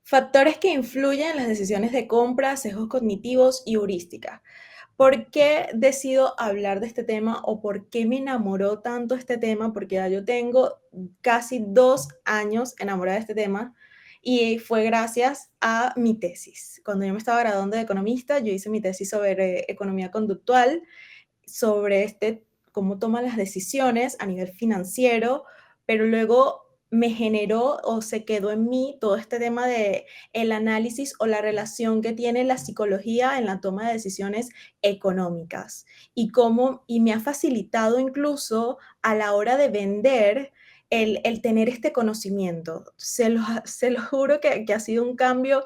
Factores que influyen en las decisiones de compra, sesgos cognitivos y heurística. ¿Por qué decido hablar de este tema o por qué me enamoró tanto este tema? Porque ya yo tengo casi 2 años enamorada de este tema y fue gracias a mi tesis. Cuando yo me estaba graduando de economista, yo hice mi tesis sobre economía conductual, sobre cómo toma las decisiones a nivel financiero, pero luego me generó o se quedó en mí todo este tema de el análisis o la relación que tiene la psicología en la toma de decisiones económicas y me ha facilitado incluso a la hora de vender el tener este conocimiento. Se lo juro que ha sido un cambio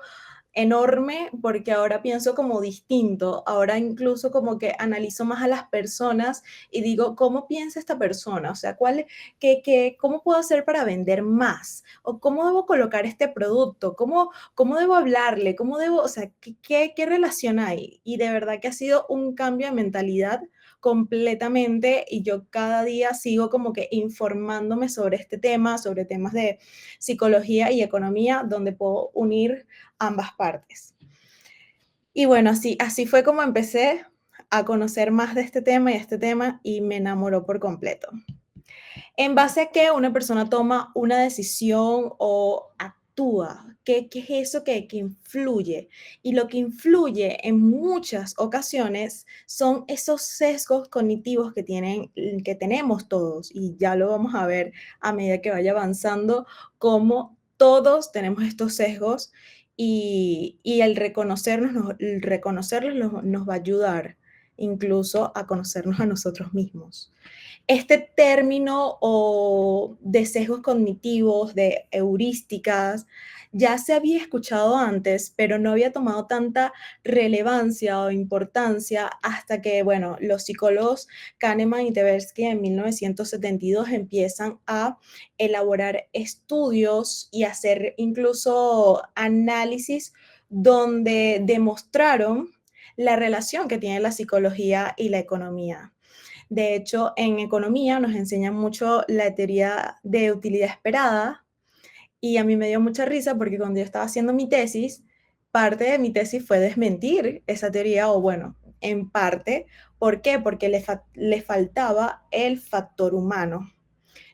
enorme porque ahora pienso como distinto, ahora incluso como que analizo más a las personas y digo, ¿cómo piensa esta persona? O sea, ¿cómo puedo hacer para vender más? ¿O cómo debo colocar este producto? ¿Cómo debo hablarle? O sea, qué relación hay? Y de verdad que ha sido un cambio de mentalidad completamente y yo cada día sigo como que informándome sobre este tema, sobre temas de psicología y economía, donde puedo unir ambas partes. Y bueno, así fue como empecé a conocer más de este tema y me enamoró por completo. ¿En base a qué una persona toma una decisión o actúa? ¿Qué es eso que influye? Y lo que influye en muchas ocasiones son esos sesgos cognitivos que tenemos todos, y ya lo vamos a ver a medida que vaya avanzando, cómo todos tenemos estos sesgos y el reconocerlos nos va a ayudar incluso a conocernos a nosotros mismos. Este término o de sesgos cognitivos, de heurísticas, ya se había escuchado antes, pero no había tomado tanta relevancia o importancia hasta que, bueno, los psicólogos Kahneman y Tversky en 1972 empiezan a elaborar estudios y hacer incluso análisis donde demostraron la relación que tiene la psicología y la economía. De hecho, en economía nos enseñan mucho la teoría de utilidad esperada y a mí me dio mucha risa porque cuando yo estaba haciendo mi tesis, parte de mi tesis fue desmentir esa teoría o bueno, en parte. ¿Por qué? Porque le faltaba el factor humano.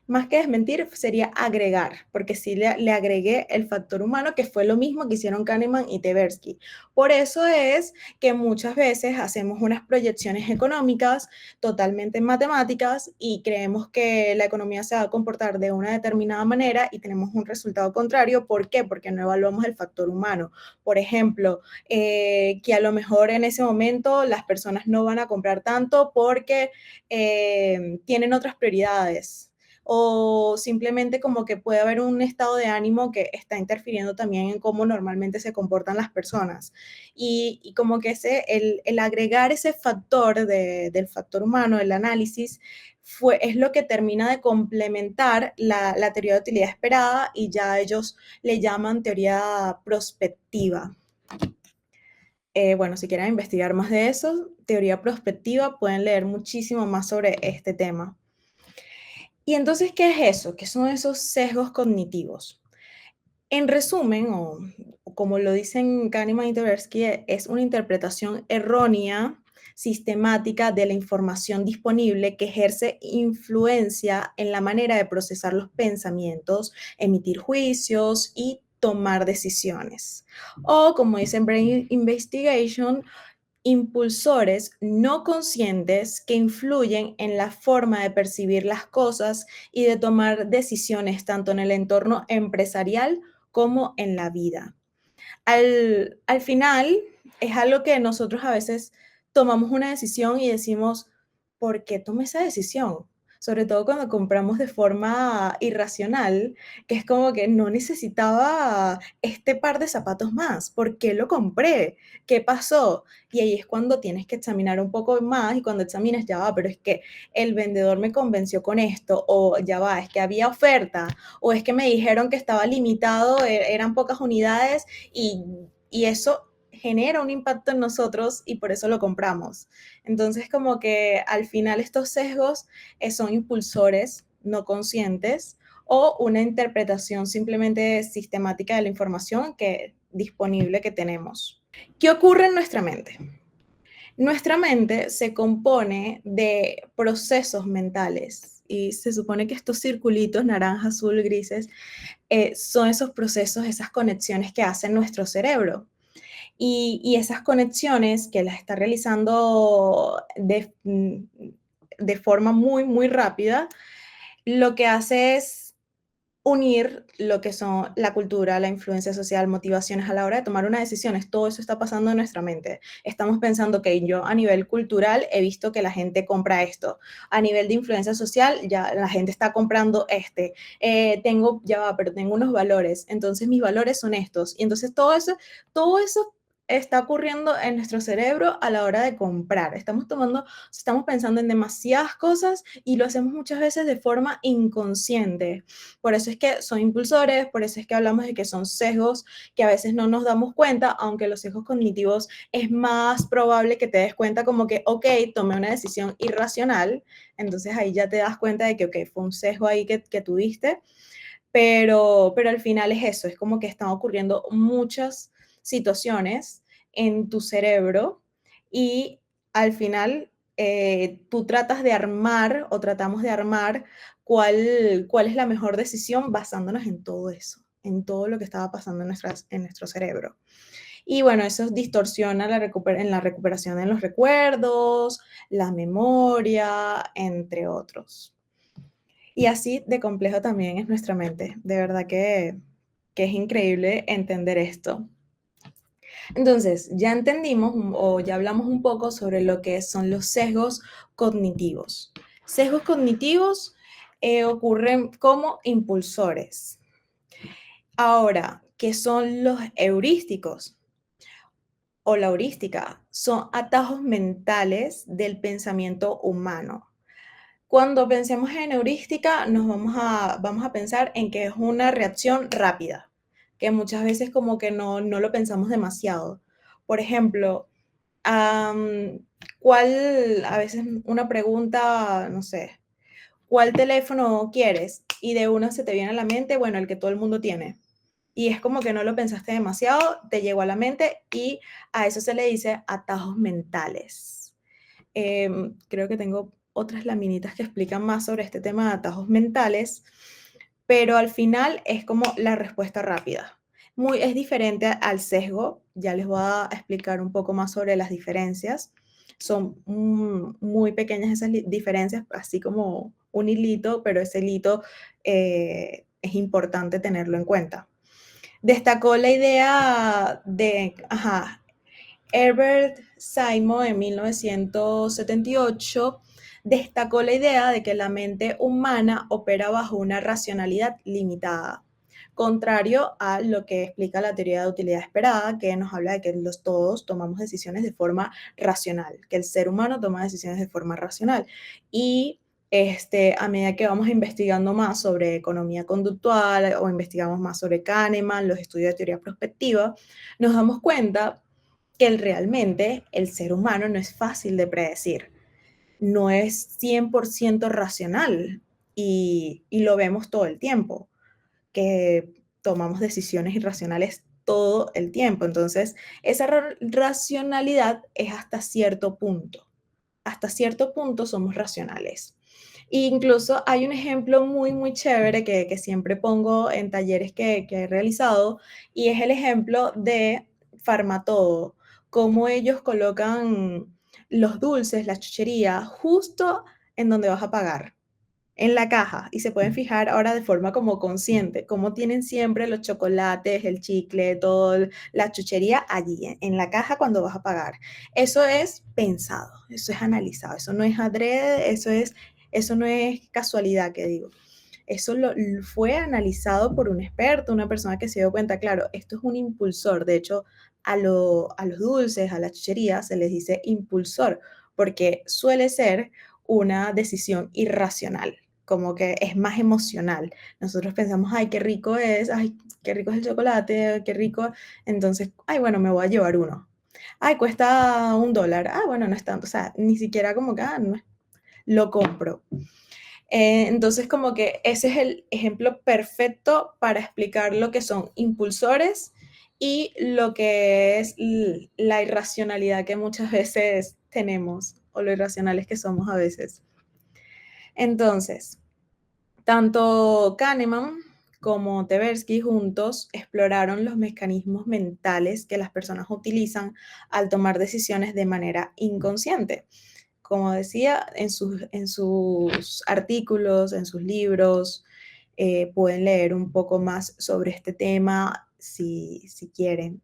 Más que desmentir, sería agregar, porque sí le agregué el factor humano, que fue lo mismo que hicieron Kahneman y Tversky. Por eso es que muchas veces hacemos unas proyecciones económicas totalmente matemáticas y creemos que la economía se va a comportar de una determinada manera y tenemos un resultado contrario. ¿Por qué? Porque no evaluamos el factor humano. Por ejemplo, que a lo mejor en ese momento las personas no van a comprar tanto porque tienen otras prioridades o simplemente como que puede haber un estado de ánimo que está interfiriendo también en cómo normalmente se comportan las personas. Y como que el agregar ese factor del factor humano, el análisis, es lo que termina de complementar la teoría de utilidad esperada y ya ellos le llaman teoría prospectiva. Bueno, si quieren investigar más de eso, teoría prospectiva, pueden leer muchísimo más sobre este tema. Y entonces, ¿qué es eso? ¿Qué son esos sesgos cognitivos? En resumen, o como lo dicen Kahneman y Tversky, es una interpretación errónea, sistemática de la información disponible que ejerce influencia en la manera de procesar los pensamientos, emitir juicios y tomar decisiones. O como dicen Brain Investigation, impulsores no conscientes que influyen en la forma de percibir las cosas y de tomar decisiones tanto en el entorno empresarial como en la vida. Al final, es algo que nosotros a veces tomamos una decisión y decimos, ¿por qué tomé esa decisión? Sobre todo cuando compramos de forma irracional, que es como que no necesitaba este par de zapatos más. ¿Por qué lo compré? ¿Qué pasó? Y ahí es cuando tienes que examinar un poco más y cuando examinas ya va, pero es que el vendedor me convenció con esto o ya va, es que había oferta o es que me dijeron que estaba limitado, eran pocas unidades y eso genera un impacto en nosotros y por eso lo compramos. Entonces, como que al final estos sesgos son impulsores no conscientes o una interpretación simplemente sistemática de la información que disponible que tenemos. ¿Qué ocurre en nuestra mente? Nuestra mente se compone de procesos mentales y se supone que estos circulitos naranja, azul, grises son esos procesos, esas conexiones que hace nuestro cerebro. Y esas conexiones que las está realizando de forma muy, muy rápida, lo que hace es unir lo que son la cultura, la influencia social, motivaciones a la hora de tomar unas decisiones. Todo eso está pasando en nuestra mente. Estamos pensando que yo a nivel cultural he visto que la gente compra esto. A nivel de influencia social, ya la gente está comprando este. Ya va, pero tengo unos valores. Entonces mis valores son estos. Y entonces todo eso está ocurriendo en nuestro cerebro a la hora de comprar. Estamos pensando en demasiadas cosas y lo hacemos muchas veces de forma inconsciente. Por eso es que son impulsores, por eso es que hablamos de que son sesgos que a veces no nos damos cuenta, aunque los sesgos cognitivos es más probable que te des cuenta como que, ok, tomé una decisión irracional, entonces ahí ya te das cuenta de que, ok, fue un sesgo ahí que tuviste, pero al final es eso, es como que están ocurriendo muchas situaciones en tu cerebro y al final tú tratas de armar o tratamos de armar cuál es la mejor decisión basándonos en todo eso, en todo lo que estaba pasando en nuestro cerebro. Y bueno, eso distorsiona en la recuperación de los recuerdos, la memoria, entre otros. Y así de complejo también es nuestra mente. De verdad que es increíble entender esto. Entonces, ya entendimos o ya hablamos un poco sobre lo que son los sesgos cognitivos. Sesgos cognitivos ocurren como impulsores. Ahora, ¿qué son los heurísticos o la heurística? Son atajos mentales del pensamiento humano. Cuando pensemos en heurística, vamos a pensar en que es una reacción rápida, que muchas veces como que no lo pensamos demasiado. Por ejemplo, a veces una pregunta, no sé, ¿cuál teléfono quieres? Y de uno se te viene a la mente, bueno, el que todo el mundo tiene. Y es como que no lo pensaste demasiado, te llegó a la mente y a eso se le dice atajos mentales. Creo que tengo otras laminitas que explican más sobre este tema de atajos mentales, pero al final es como la respuesta rápida. Es diferente al sesgo, ya les voy a explicar un poco más sobre las diferencias. Son muy pequeñas esas diferencias, así como un hilito, pero ese hilito es importante tenerlo en cuenta. Destacó la idea de, Herbert Simon en 1978 destacó la idea de que la mente humana opera bajo una racionalidad limitada, contrario a lo que explica la teoría de utilidad esperada, que nos habla de que todos tomamos decisiones de forma racional, que el ser humano toma decisiones de forma racional. Y a medida que vamos investigando más sobre economía conductual o investigamos más sobre Kahneman, los estudios de teoría prospectiva, nos damos cuenta que realmente el ser humano no es fácil de predecir, no es 100% racional y lo vemos todo el tiempo, que tomamos decisiones irracionales todo el tiempo. Entonces, esa racionalidad es hasta cierto punto somos racionales. E incluso hay un ejemplo muy, muy chévere que siempre pongo en talleres que he realizado y es el ejemplo de Farmatodo, cómo ellos colocan los dulces, la chuchería, justo en donde vas a pagar, en la caja, y se pueden fijar ahora de forma como consciente, cómo tienen siempre los chocolates, el chicle, toda la chuchería allí, en la caja cuando vas a pagar. Eso es pensado, eso es analizado, eso no es adrede, eso no es casualidad, que digo. Eso fue analizado por un experto, una persona que se dio cuenta, claro, esto es un impulsor. De hecho, a los dulces, a la chuchería, se les dice impulsor, porque suele ser una decisión irracional, como que es más emocional. Nosotros pensamos, ay, qué rico es, ay, qué rico es el chocolate, qué rico. Entonces, ay, bueno, me voy a llevar uno. Ay, cuesta $1. Ah, bueno, no es tanto. O sea, ni siquiera como que, no, lo compro. Entonces, como que ese es el ejemplo perfecto para explicar lo que son impulsores y lo que es la irracionalidad que muchas veces tenemos o lo irracionales que somos a veces. Entonces, tanto Kahneman como Tversky juntos exploraron los mecanismos mentales que las personas utilizan al tomar decisiones de manera inconsciente. Como decía, en sus artículos, en sus libros, pueden leer un poco más sobre este tema si quieren.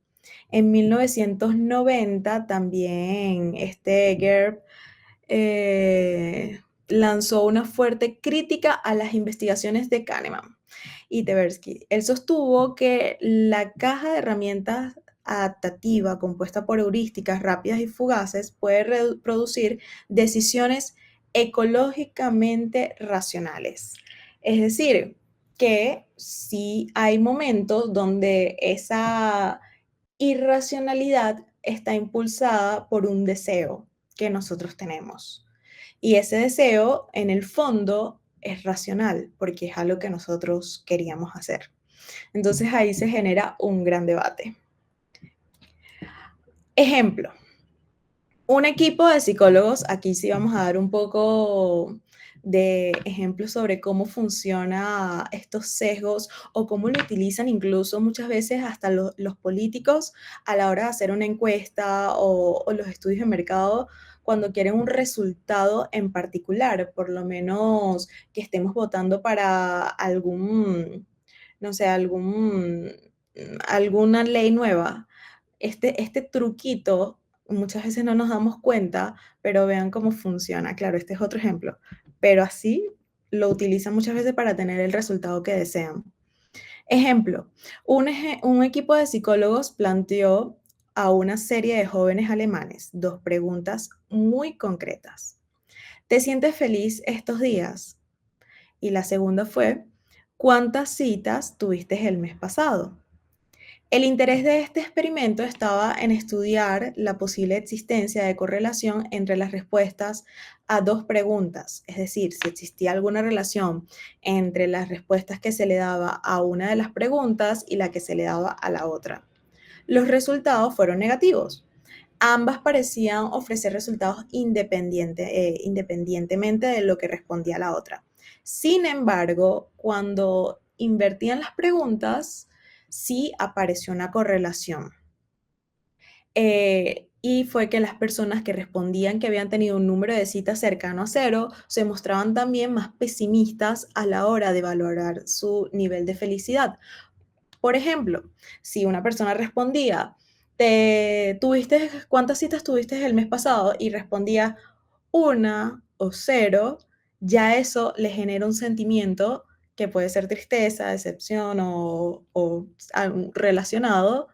En 1990 también Gerb eh, lanzó una fuerte crítica a las investigaciones de Kahneman y Tversky. Él sostuvo que la caja de herramientas adaptativa compuesta por heurísticas rápidas y fugaces puede producir decisiones ecológicamente racionales. Es decir, que sí hay momentos donde esa irracionalidad está impulsada por un deseo que nosotros tenemos. Y ese deseo, en el fondo, es racional, porque es algo que nosotros queríamos hacer. Entonces ahí se genera un gran debate. Ejemplo, un equipo de psicólogos, aquí sí vamos a dar un poco de ejemplos sobre cómo funciona estos sesgos o cómo lo utilizan incluso muchas veces hasta los políticos a la hora de hacer una encuesta o los estudios de mercado cuando quieren un resultado en particular, por lo menos que estemos votando para algún, no sé, alguna ley nueva. Este truquito muchas veces no nos damos cuenta, pero vean cómo funciona. Claro, este es otro ejemplo, pero así lo utilizan muchas veces para tener el resultado que desean. Ejemplo, un equipo de psicólogos planteó a una serie de jóvenes alemanes dos preguntas muy concretas. ¿Te sientes feliz estos días? Y la segunda fue, ¿cuántas citas tuviste el mes pasado? El interés de este experimento estaba en estudiar la posible existencia de correlación entre las respuestas a dos preguntas, es decir, si existía alguna relación entre las respuestas que se le daba a una de las preguntas y la que se le daba a la otra. Los resultados fueron negativos. Ambas parecían ofrecer resultados independientemente de lo que respondía la otra. Sin embargo, cuando invertían las preguntas, sí apareció una correlación. Y fue que las personas que respondían que habían tenido un número de citas cercano a cero se mostraban también más pesimistas a la hora de valorar su nivel de felicidad. Por ejemplo, si una persona respondía, ¿cuántas citas tuviste el mes pasado? Y respondía una o cero, ya eso le genera un sentimiento que puede ser tristeza, decepción o relacionado.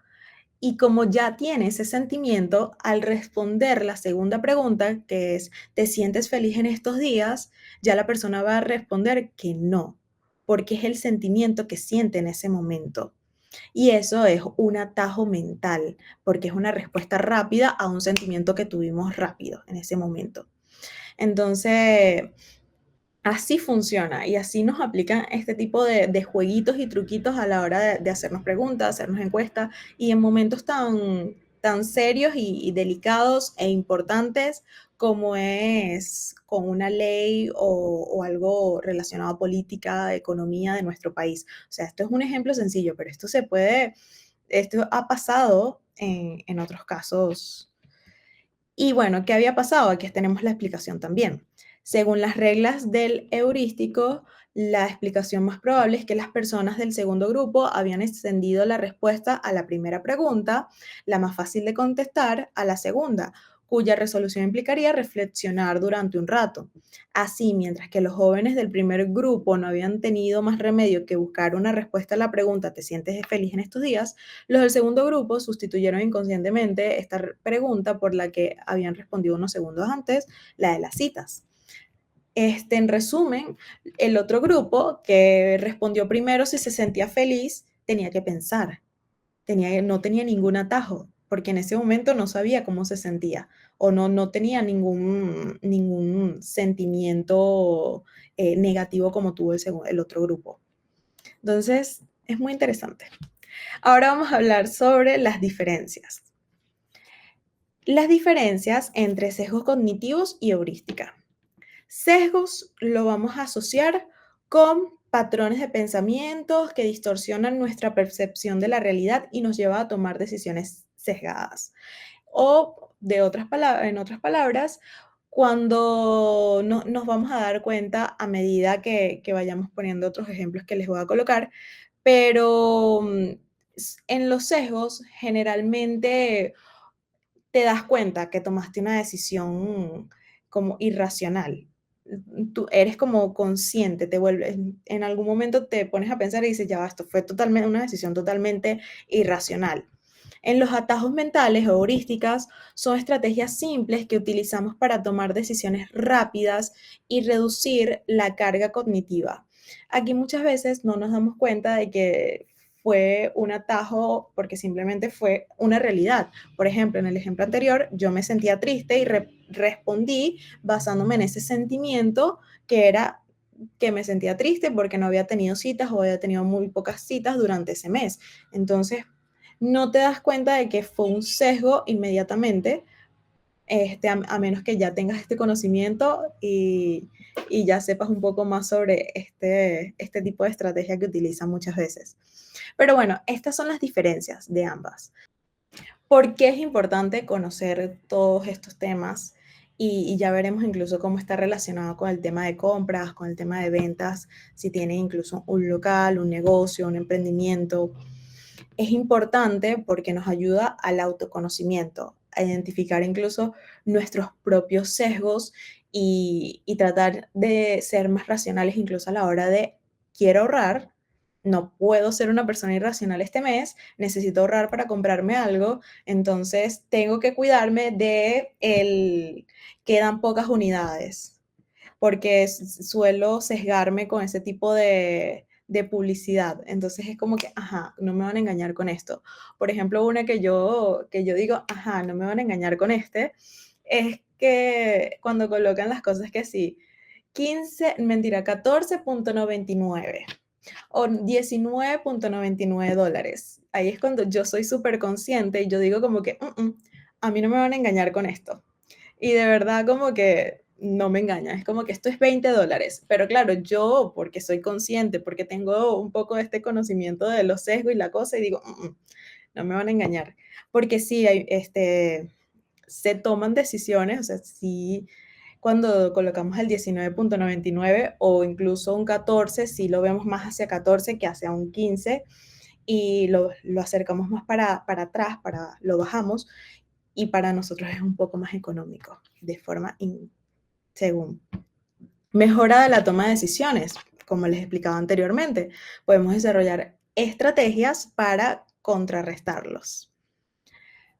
Y como ya tiene ese sentimiento, al responder la segunda pregunta, que es, ¿te sientes feliz en estos días? Ya la persona va a responder que no, porque es el sentimiento que siente en ese momento. Y eso es un atajo mental, porque es una respuesta rápida a un sentimiento que tuvimos rápido en ese momento. Entonces, así funciona y así nos aplican este tipo de jueguitos y truquitos a la hora de hacernos preguntas, hacernos encuestas y en momentos tan serios y delicados e importantes como es con una ley o algo relacionado a política, economía de nuestro país. O sea, esto es un ejemplo sencillo, pero esto ha pasado en otros casos. Y bueno, ¿qué había pasado? Aquí tenemos la explicación también. Según las reglas del heurístico, la explicación más probable es que las personas del segundo grupo habían extendido la respuesta a la primera pregunta, la más fácil de contestar, a la segunda, cuya resolución implicaría reflexionar durante un rato. Así, mientras que los jóvenes del primer grupo no habían tenido más remedio que buscar una respuesta a la pregunta ¿te sientes feliz en estos días?, los del segundo grupo sustituyeron inconscientemente esta pregunta por la que habían respondido unos segundos antes, la de las citas. En resumen, el otro grupo que respondió primero si se sentía feliz tenía que pensar, no tenía ningún atajo, porque en ese momento no sabía cómo se sentía o no tenía ningún sentimiento negativo como tuvo el otro grupo. Entonces, es muy interesante. Ahora vamos a hablar sobre las diferencias. Las diferencias entre sesgos cognitivos y heurística. Sesgos lo vamos a asociar con patrones de pensamientos que distorsionan nuestra percepción de la realidad y nos lleva a tomar decisiones sesgadas. O en otras palabras, cuando nos vamos a dar cuenta a medida que vayamos poniendo otros ejemplos que les voy a colocar, pero en los sesgos generalmente te das cuenta que tomaste una decisión como irracional. Tú eres como consciente, te vuelves, en algún momento te pones a pensar y dices, ya va, esto fue totalmente una decisión totalmente irracional. En los atajos mentales o heurísticas son estrategias simples que utilizamos para tomar decisiones rápidas y reducir la carga cognitiva. Aquí muchas veces no nos damos cuenta de que fue un atajo porque simplemente fue una realidad. Por ejemplo, en el ejemplo anterior, yo me sentía triste y respondí basándome en ese sentimiento que era que me sentía triste porque no había tenido citas o había tenido muy pocas citas durante ese mes. Entonces, no te das cuenta de que fue un sesgo inmediatamente, a menos que ya tengas este conocimiento y ya sepas un poco más sobre este tipo de estrategia que utilizan muchas veces. Pero bueno, estas son las diferencias de ambas. ¿Por qué es importante conocer todos estos temas? Y ya veremos incluso cómo está relacionado con el tema de compras, con el tema de ventas, si tienes incluso un local, un negocio, un emprendimiento. Es importante porque nos ayuda al autoconocimiento, a identificar incluso nuestros propios sesgos y tratar de ser más racionales incluso a la hora de quiero ahorrar, no puedo ser una persona irracional este mes, necesito ahorrar para comprarme algo, entonces tengo que cuidarme de el quedan pocas unidades, porque suelo sesgarme con ese tipo de publicidad. Entonces es como que, ajá, no me van a engañar con esto. Por ejemplo, una que yo digo, ajá, no me van a engañar con es que cuando colocan las cosas que sí, 15, mentira, 14.99 o $19.99. Ahí es cuando yo soy súper consciente y yo digo como que, a mí no me van a engañar con esto. Y de verdad como que no me engaña, es como que esto es $20, pero claro, yo porque soy consciente, porque tengo un poco de este conocimiento de los sesgos y la cosa, y digo, no me van a engañar, porque sí, se toman decisiones, o sea, sí, cuando colocamos el 19.99 o incluso un 14, sí lo vemos más hacia 14 que hacia un 15 y lo acercamos más para atrás, lo bajamos y para nosotros es un poco más económico, de forma según. Mejora de la toma de decisiones, como les explicaba anteriormente. Podemos desarrollar estrategias para contrarrestarlos.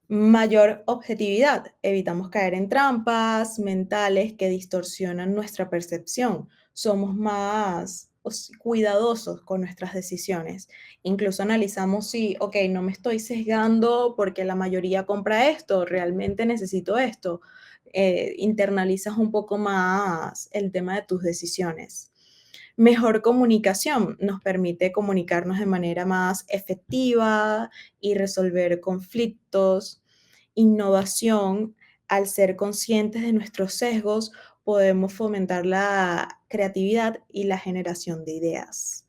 Mayor objetividad. Evitamos caer en trampas mentales que distorsionan nuestra percepción. Somos más cuidadosos con nuestras decisiones. Incluso analizamos si, ok, no me estoy sesgando porque la mayoría compra esto, realmente necesito esto. Internalizas un poco más el tema de tus decisiones. Mejor comunicación nos permite comunicarnos de manera más efectiva y resolver conflictos. Innovación, al ser conscientes de nuestros sesgos, podemos fomentar la creatividad y la generación de ideas.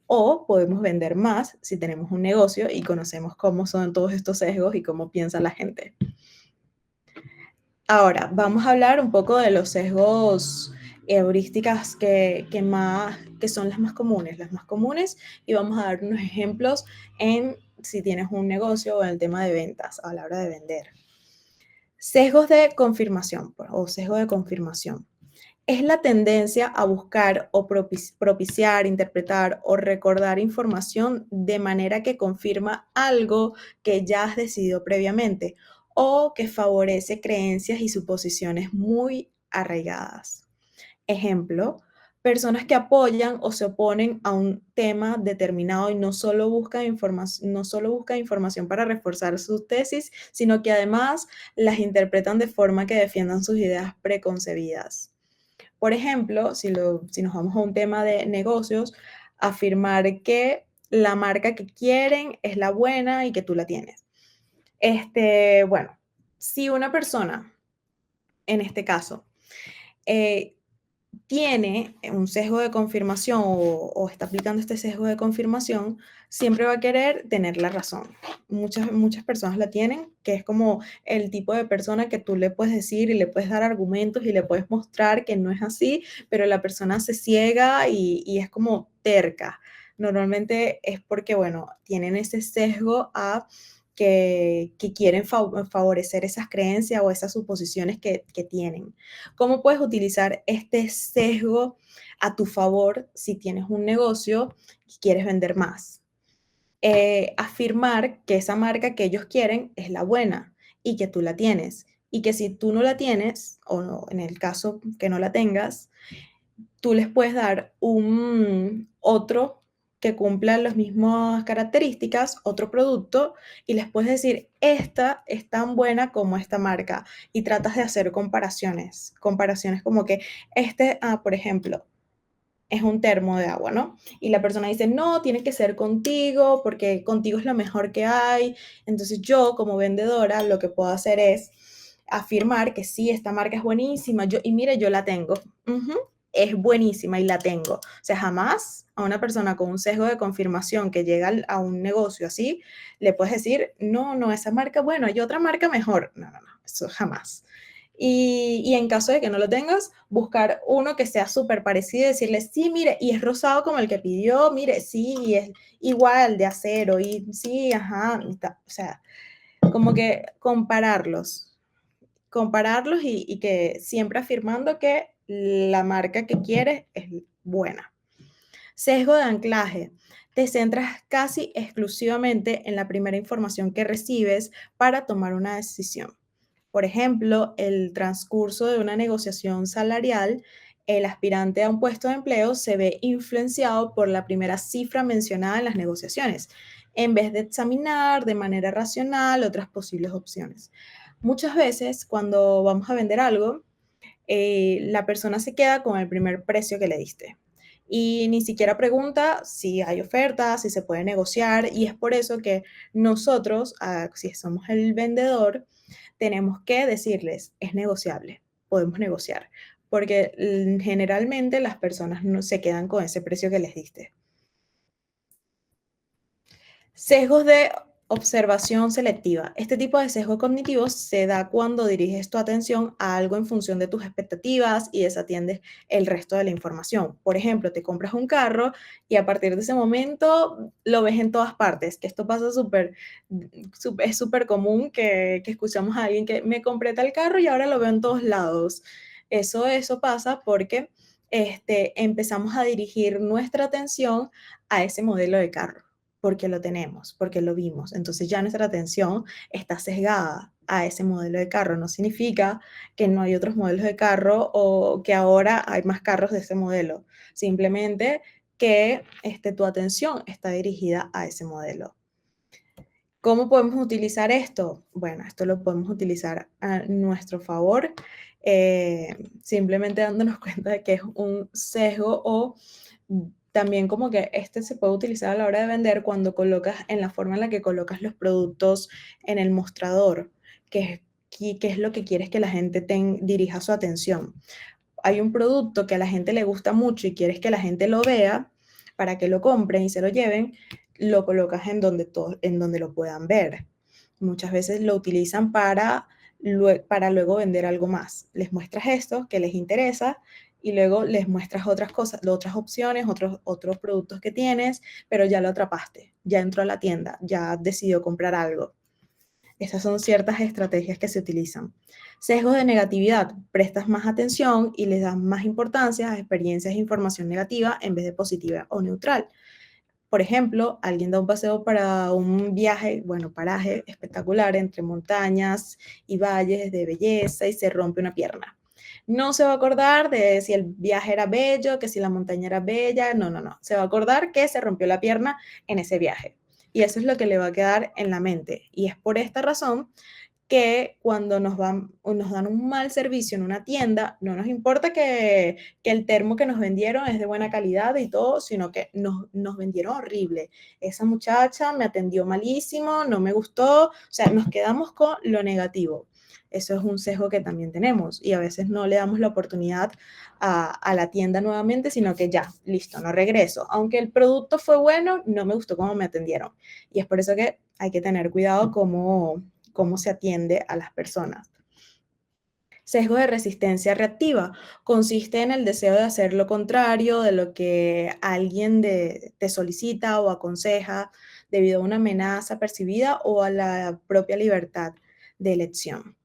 O podemos vender más si tenemos un negocio y conocemos cómo son todos estos sesgos y cómo piensa la gente. Ahora, vamos a hablar un poco de los sesgos heurísticas que son las más comunes, y vamos a dar unos ejemplos en si tienes un negocio o en el tema de ventas a la hora de vender. Sesgos de confirmación o sesgo de confirmación. Es la tendencia a buscar o propiciar, interpretar o recordar información de manera que confirma algo que ya has decidido previamente o que favorece creencias y suposiciones muy arraigadas. Ejemplo, personas que apoyan o se oponen a un tema determinado y no solo buscan información para reforzar sus tesis, sino que además las interpretan de forma que defiendan sus ideas preconcebidas. Por ejemplo, si nos vamos a un tema de negocios, afirmar que la marca que quieren es la buena y que tú la tienes. Bueno, si una persona, en este caso, eh, tiene un sesgo de confirmación o está aplicando este sesgo de confirmación, siempre va a querer tener la razón. Muchas personas la tienen, que es como el tipo de persona que tú le puedes decir y le puedes dar argumentos y le puedes mostrar que no es así, pero la persona se ciega y es como terca. Normalmente es porque, bueno, tienen ese sesgo a que quieren favorecer esas creencias o esas suposiciones que tienen. ¿Cómo puedes utilizar este sesgo a tu favor si tienes un negocio y quieres vender más? Afirmar que esa marca que ellos quieren es la buena y que tú la tienes. Y que si tú no la tienes, o no, en el caso que no la tengas, tú les puedes dar un otro que cumpla las mismas características, otro producto, y les puedes decir, esta es tan buena como esta marca, y tratas de hacer comparaciones como que por ejemplo, es un termo de agua, ¿no? Y la persona dice, no, tiene que ser contigo, porque contigo es lo mejor que hay. Entonces yo, como vendedora, lo que puedo hacer es afirmar que sí, esta marca es buenísima, y mire, yo la tengo. Ujú, es buenísima y la tengo. O sea, jamás a una persona con un sesgo de confirmación que llega a un negocio así, le puedes decir, no, no, esa marca, bueno, hay otra marca mejor. No, no, no, eso jamás. Y en caso de que no lo tengas, buscar uno que sea súper parecido y decirle, sí, mire, y es rosado como el que pidió, mire, sí, y es igual de acero, y sí, ajá, o sea, como que compararlos y que siempre afirmando que la marca que quieres es buena. Sesgo de anclaje. Te centras casi exclusivamente en la primera información que recibes para tomar una decisión. Por ejemplo, el transcurso de una negociación salarial, el aspirante a un puesto de empleo se ve influenciado por la primera cifra mencionada en las negociaciones, en vez de examinar de manera racional otras posibles opciones. Muchas veces, cuando vamos a vender algo, la persona se queda con el primer precio que le diste. Y ni siquiera pregunta si hay ofertas, si se puede negociar. Y es por eso que nosotros, si somos el vendedor, tenemos que decirles, es negociable, podemos negociar. Porque generalmente las personas no se quedan con ese precio que les diste. Sesgos de observación selectiva. Este tipo de sesgo cognitivo se da cuando diriges tu atención a algo en función de tus expectativas y desatiendes el resto de la información. Por ejemplo, te compras un carro y a partir de ese momento lo ves en todas partes, que esto pasa es súper común que escuchamos a alguien que me compré tal carro y ahora lo veo en todos lados. Eso pasa porque empezamos a dirigir nuestra atención a ese modelo de carro porque lo tenemos, porque lo vimos. Entonces ya nuestra atención está sesgada a ese modelo de carro. No significa que no hay otros modelos de carro o que ahora hay más carros de ese modelo. Simplemente que tu atención está dirigida a ese modelo. ¿Cómo podemos utilizar esto? Bueno, esto lo podemos utilizar a nuestro favor, simplemente dándonos cuenta de que es un sesgo o también como que se puede utilizar a la hora de vender cuando colocas en la forma en la que colocas los productos en el mostrador, que es lo que quieres que la gente dirija su atención. Hay un producto que a la gente le gusta mucho y quieres que la gente lo vea para que lo compren y se lo lleven, lo colocas en donde lo puedan ver. Muchas veces lo utilizan para luego vender algo más. Les muestras esto que les interesa y luego les muestras otras cosas, otras opciones, otros productos que tienes, pero ya lo atrapaste, ya entró a la tienda, ya decidió comprar algo. Estas son ciertas estrategias que se utilizan. Sesgos de negatividad. Prestas más atención y les das más importancia a experiencias e información negativa en vez de positiva o neutral. Por ejemplo, alguien da un paseo para un viaje, bueno, paraje espectacular entre montañas y valles de belleza y se rompe una pierna. No se va a acordar de si el viaje era bello, que si la montaña era bella, no, no, no. Se va a acordar que se rompió la pierna en ese viaje. Y eso es lo que le va a quedar en la mente. Y es por esta razón que cuando nos dan un mal servicio en una tienda, no nos importa que el termo que nos vendieron es de buena calidad y todo, sino que nos vendieron horrible. Esa muchacha me atendió malísimo, no me gustó, o sea, nos quedamos con lo negativo. Eso es un sesgo que también tenemos y a veces no le damos la oportunidad a la tienda nuevamente, sino que ya, listo, no regreso. Aunque el producto fue bueno, no me gustó cómo me atendieron. Y es por eso que hay que tener cuidado cómo se atiende a las personas. Sesgo de resistencia reactiva consiste en el deseo de hacer lo contrario de lo que alguien te solicita o aconseja debido a una amenaza percibida o a la propia libertad de elección.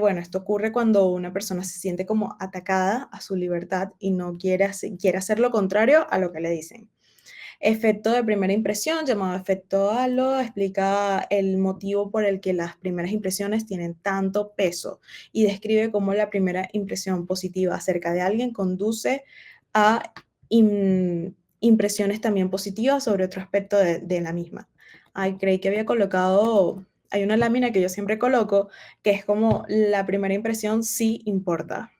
Bueno, esto ocurre cuando una persona se siente como atacada a su libertad y no quiere hacer lo contrario a lo que le dicen. Efecto de primera impresión, llamado efecto halo, explica el motivo por el que las primeras impresiones tienen tanto peso y describe cómo la primera impresión positiva acerca de alguien conduce a impresiones también positivas sobre otro aspecto de la misma. Ay, creí que había colocado, hay una lámina que yo siempre coloco, que es como la primera impresión sí importa.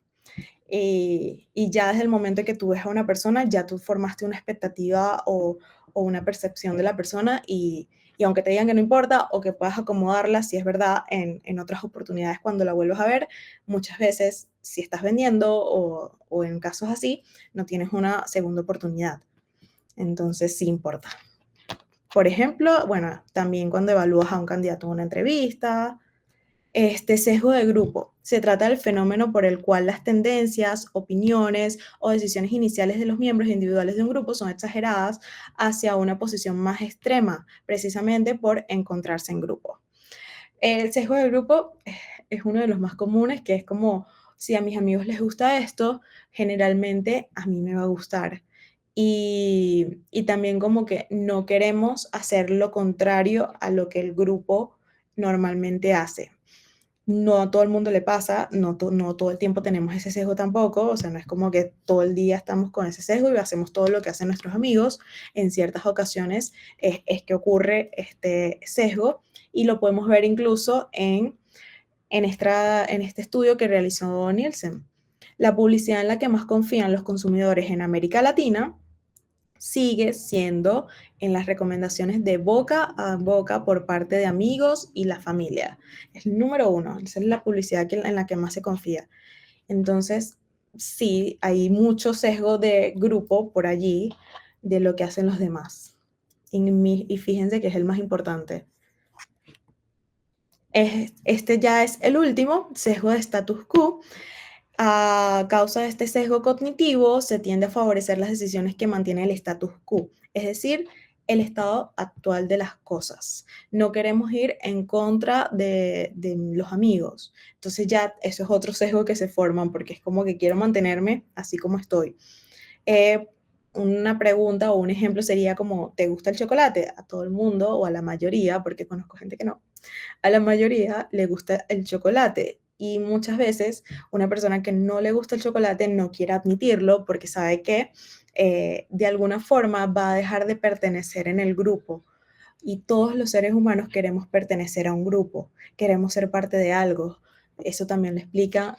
Y ya desde el momento que tú ves a una persona, ya tú formaste una expectativa o una percepción de la persona y aunque te digan que no importa o que puedas acomodarla, si es verdad, en otras oportunidades cuando la vuelvas a ver, muchas veces si estás vendiendo o en casos así, no tienes una segunda oportunidad. Entonces sí importa. Por ejemplo, bueno, también cuando evalúas a un candidato en una entrevista, sesgo de grupo. Se trata del fenómeno por el cual las tendencias, opiniones o decisiones iniciales de los miembros individuales de un grupo son exageradas hacia una posición más extrema, precisamente por encontrarse en grupo. El sesgo de grupo es uno de los más comunes, que es como, si a mis amigos les gusta esto, generalmente a mí me va a gustar. Y también como que no queremos hacer lo contrario a lo que el grupo normalmente hace. No a todo el mundo le pasa, no todo el tiempo tenemos ese sesgo tampoco, o sea, no es como que todo el día estamos con ese sesgo y hacemos todo lo que hacen nuestros amigos. En ciertas ocasiones es que ocurre este sesgo y lo podemos ver incluso en este estudio que realizó Nielsen. La publicidad en la que más confían los consumidores en América Latina sigue siendo en las recomendaciones de boca a boca por parte de amigos y la familia. Es el número uno, esa es la publicidad en la que más se confía. Entonces, sí, hay mucho sesgo de grupo por allí de lo que hacen los demás. Y fíjense que es el más importante. Este ya es el último, sesgo de status quo. A causa de este sesgo cognitivo, se tiende a favorecer las decisiones que mantienen el status quo, es decir, el estado actual de las cosas. No queremos ir en contra de los amigos. Entonces ya eso es otro sesgo que se forman porque es como que quiero mantenerme así como estoy. Eh, una pregunta o un ejemplo sería como, ¿te gusta el chocolate? A todo el mundo o a la mayoría, porque conozco gente que no, a la mayoría le gusta el chocolate y muchas veces una persona que no le gusta el chocolate no quiere admitirlo porque sabe que de alguna forma va a dejar de pertenecer en el grupo. Y todos los seres humanos queremos pertenecer a un grupo, queremos ser parte de algo. Eso también lo explica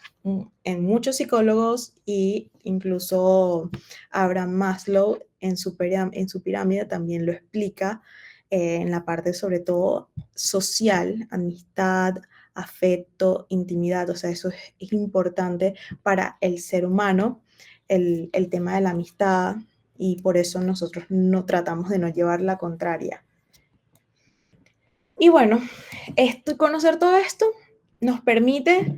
en muchos psicólogos e incluso Abraham Maslow en su pirámide también lo explica en la parte sobre todo social, amistad, afecto, intimidad, o sea, eso es importante para el ser humano, el tema de la amistad, y por eso nosotros no tratamos de no llevar la contraria. Y bueno, conocer todo esto nos permite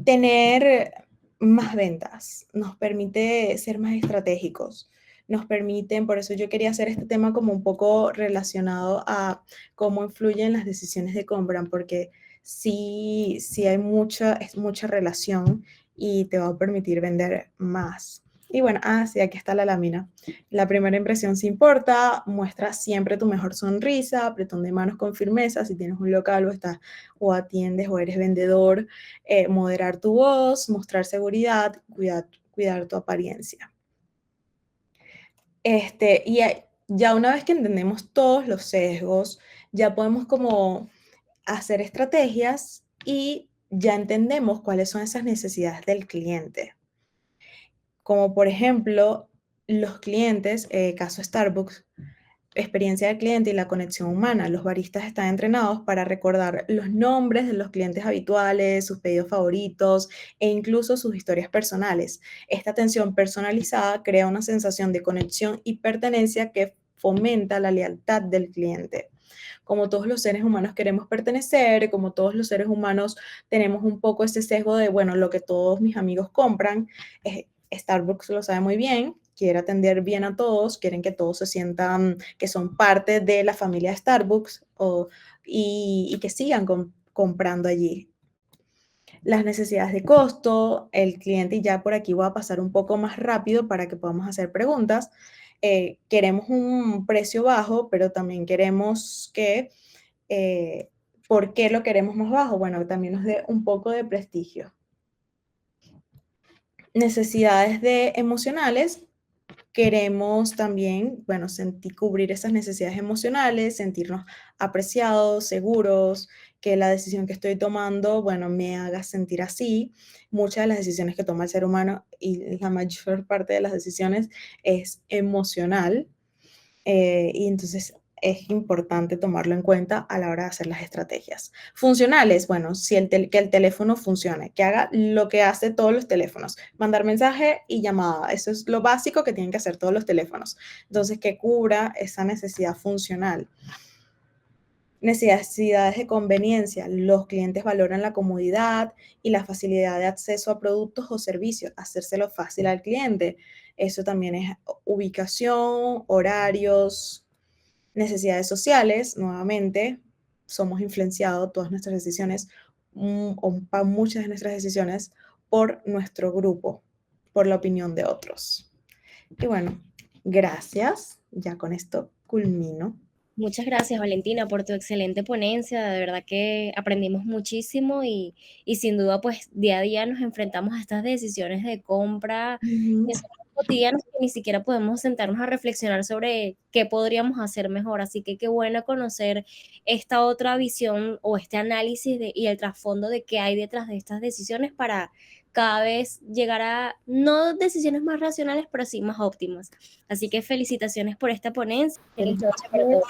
tener más ventas, nos permite ser más estratégicos, nos permiten, por eso yo quería hacer este tema como un poco relacionado a cómo influyen las decisiones de compra, porque sí hay es mucha relación y te va a permitir vender más. Y bueno, sí, aquí está la lámina. La primera impresión sí importa, muestra siempre tu mejor sonrisa, apretón de manos con firmeza, si tienes un local o atiendes o eres vendedor, moderar tu voz, mostrar seguridad, cuidar tu apariencia. Y ya una vez que entendemos todos los sesgos, ya podemos como hacer estrategias y ya entendemos cuáles son esas necesidades del cliente. Como por ejemplo, los clientes, caso Starbucks, experiencia del cliente y la conexión humana. Los baristas están entrenados para recordar los nombres de los clientes habituales, sus pedidos favoritos e incluso sus historias personales. Esta atención personalizada crea una sensación de conexión y pertenencia que fomenta la lealtad del cliente. Como todos los seres humanos queremos pertenecer, como todos los seres humanos tenemos un poco ese sesgo de, bueno, lo que todos mis amigos compran, Starbucks lo sabe muy bien, quiere atender bien a todos, quieren que todos se sientan que son parte de la familia Starbucks y que sigan comprando allí. Las necesidades de costo, el cliente, y ya por aquí voy a pasar un poco más rápido para que podamos hacer preguntas. Queremos un precio bajo, pero también queremos que, eh, ¿por qué lo queremos más bajo? Bueno, también nos dé un poco de prestigio. Necesidades emocionales, queremos también, bueno, cubrir esas necesidades emocionales, sentirnos apreciados, seguros, que la decisión que estoy tomando, bueno, me haga sentir así. Muchas de las decisiones que toma el ser humano y la mayor parte de las decisiones es emocional. Y entonces es importante tomarlo en cuenta a la hora de hacer las estrategias. Funcionales, bueno, si que el teléfono funcione, que haga lo que hace todos los teléfonos, mandar mensaje y llamada, eso es lo básico que tienen que hacer todos los teléfonos. Entonces, que cubra esa necesidad funcional. Necesidades de conveniencia. Los clientes valoran la comodidad y la facilidad de acceso a productos o servicios, hacérselo fácil al cliente. Eso también es ubicación, horarios, necesidades sociales. Nuevamente, somos influenciados, todas nuestras decisiones, o muchas de nuestras decisiones, por nuestro grupo, por la opinión de otros. Y bueno, gracias. Ya con esto culmino. Muchas gracias, Valentina, por tu excelente ponencia. De verdad que aprendimos muchísimo y sin duda, pues día a día nos enfrentamos a estas decisiones de compra Ujú. que son cotidianas que ni siquiera podemos sentarnos a reflexionar sobre qué podríamos hacer mejor. Así que qué bueno conocer esta otra visión o este análisis y el trasfondo de qué hay detrás de estas decisiones para cada vez llegar a no decisiones más racionales, pero sí más óptimas. Así que felicitaciones por esta ponencia. Feliz noche para todos.